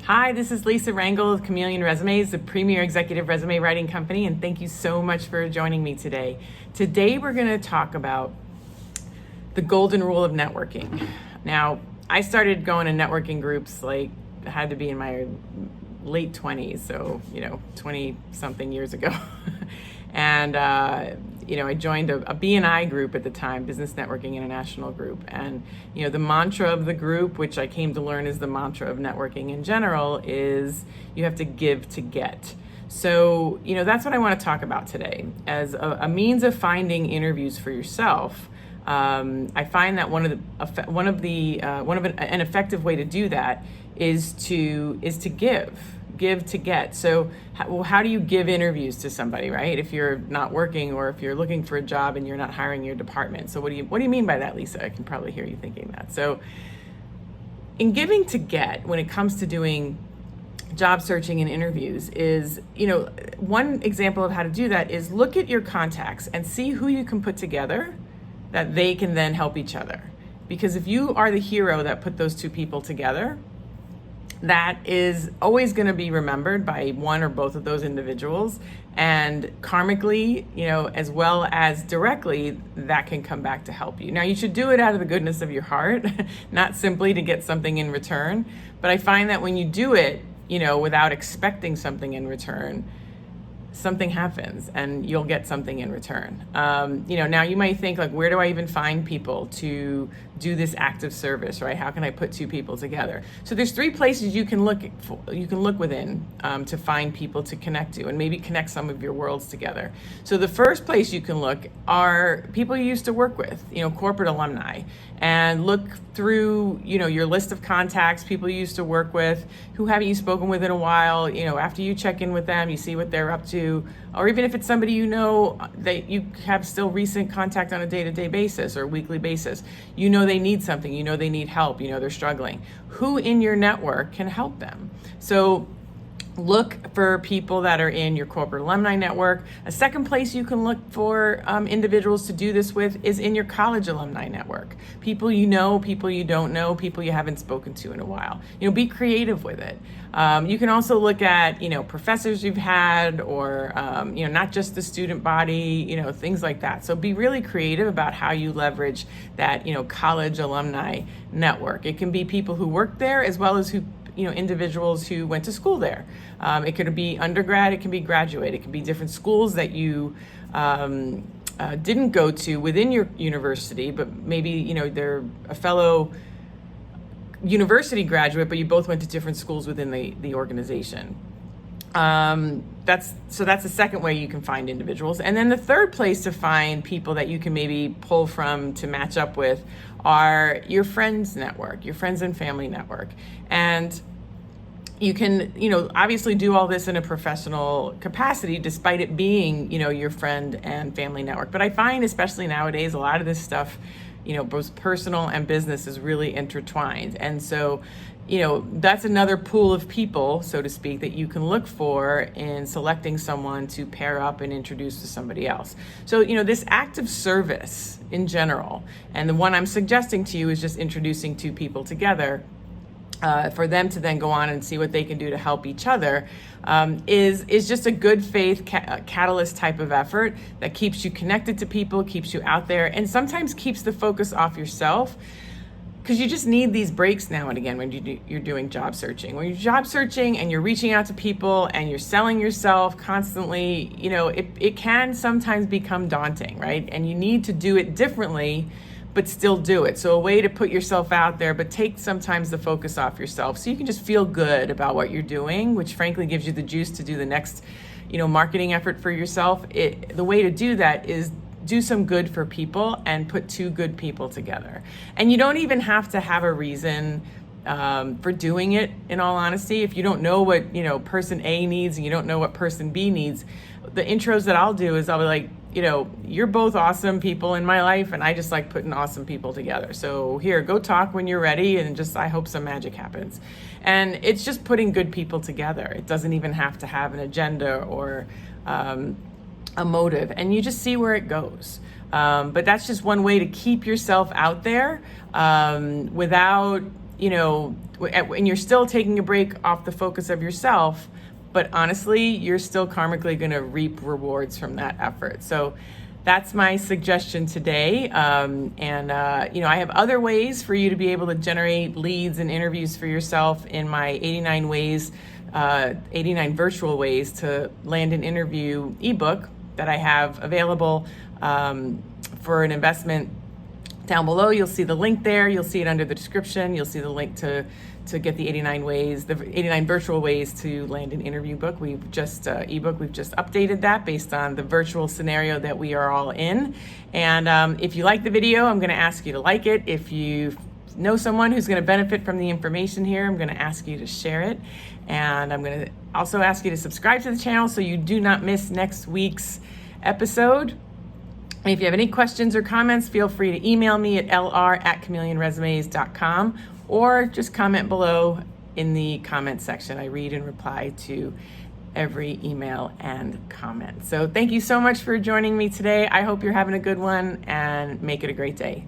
Hi, this is Lisa Rangel of Chameleon Resumes, the premier executive resume writing company, and thank you so much for joining me today. Today we're going to talk about the golden rule of networking. Now, I started going to networking groups had to be in my late 20s, so 20 something years ago. And I joined a B&I group at the time, Business Networking International Group. And, the mantra of the group, which I came to learn is the mantra of networking in general, is you have to give to get. So, that's what I want to talk about today. As a means of finding interviews for yourself, I find that an effective way to do that is to give to get. So how do you give interviews to somebody, right? If you're not working or if you're looking for a job and you're not hiring your department. So what do you mean by that, Lisa? I can probably hear you thinking that. So in giving to get, when it comes to doing job searching and interviews, is, one example of how to do that is look at your contacts and see who you can put together that they can then help each other. Because if you are the hero that put those two people together, that is always going to be remembered by one or both of those individuals, and karmically, as well as directly, that can come back to help you. Now, you should do it out of the goodness of your heart, not simply to get something in return. But I find that when you do it, without expecting something in return, something happens and you'll get something in return. Now you might think, where do I even find people to do this act of service, right? How can I put two people together? So there's three places you can look within to find people to connect to and maybe connect some of your worlds together. So the first place you can look are people you used to work with, corporate alumni, and look through, your list of contacts, people you used to work with, who haven't you spoken with in a while. After you check in with them, you see what they're up to, or even if it's somebody that you have still recent contact on a day-to-day basis or weekly basis, they need something, they need help, they're struggling. Who in your network can help them? So look for people that are in your corporate alumni network. A second place you can look for individuals to do this with is in your college alumni network. People people you don't know, people you haven't spoken to in a while. Be creative with it. You can also look at, professors you've had, or, not just the student body, things like that. So be really creative about how you leverage that, college alumni network. It can be people who work there as well as individuals who went to school there. It could be undergrad, it can be graduate, it can be different schools that you didn't go to within your university, but maybe they're a fellow university graduate, but you both went to different schools within the organization. That's the second way you can find individuals. And then the third place to find people that you can maybe pull from to match up with are your friends network, your friends and family network. And you can, obviously do all this in a professional capacity, despite it being, your friend and family network. But I find, especially nowadays, a lot of this stuff, both personal and business, is really intertwined. And so, that's another pool of people, so to speak, that you can look for in selecting someone to pair up and introduce to somebody else. So, this act of service in general, and the one I'm suggesting to you is just introducing two people together, for them to then go on and see what they can do to help each other, is just a good faith catalyst type of effort that keeps you connected to people, keeps you out there, and sometimes keeps the focus off yourself. Because you just need these breaks now and again when you're doing job searching. When you're job searching and you're reaching out to people and you're selling yourself constantly, it can sometimes become daunting, right? And you need to do it differently, but still do it. So a way to put yourself out there, but take sometimes the focus off yourself so you can just feel good about what you're doing, which frankly gives you the juice to do the next, marketing effort for yourself. The way to do that is do some good for people and put two good people together. And you don't even have to have a reason for doing it, in all honesty. If you don't know what, person A needs and you don't know what person B needs, the intros that I'll do is I'll be like, you're both awesome people in my life, and I just like putting awesome people together. So here, go talk when you're ready, and I hope some magic happens. And it's just putting good people together. It doesn't even have to have an agenda or a motive, and you just see where it goes. But that's just one way to keep yourself out there without and you're still taking a break off the focus of yourself, but honestly, you're still karmically going to reap rewards from that effort. So that's my suggestion today. I have other ways for you to be able to generate leads and interviews for yourself in my 89 virtual ways to land an interview ebook that I have available for an investment. Down below, you'll see the link there. You'll see it under the description. You'll see the link to get the 89 virtual ways to land an interview book. We've just updated that based on the virtual scenario that we are all in. And if you like the video, I'm going to ask you to like it. If you know someone who's going to benefit from the information here, I'm going to ask you to share it. And I'm going to also ask you to subscribe to the channel so you do not miss next week's episode. And if you have any questions or comments, feel free to email me at lr@chameleonresumes.com or just comment below in the comment section. I read and reply to every email and comment. So thank you so much for joining me today. I hope you're having a good one and make it a great day.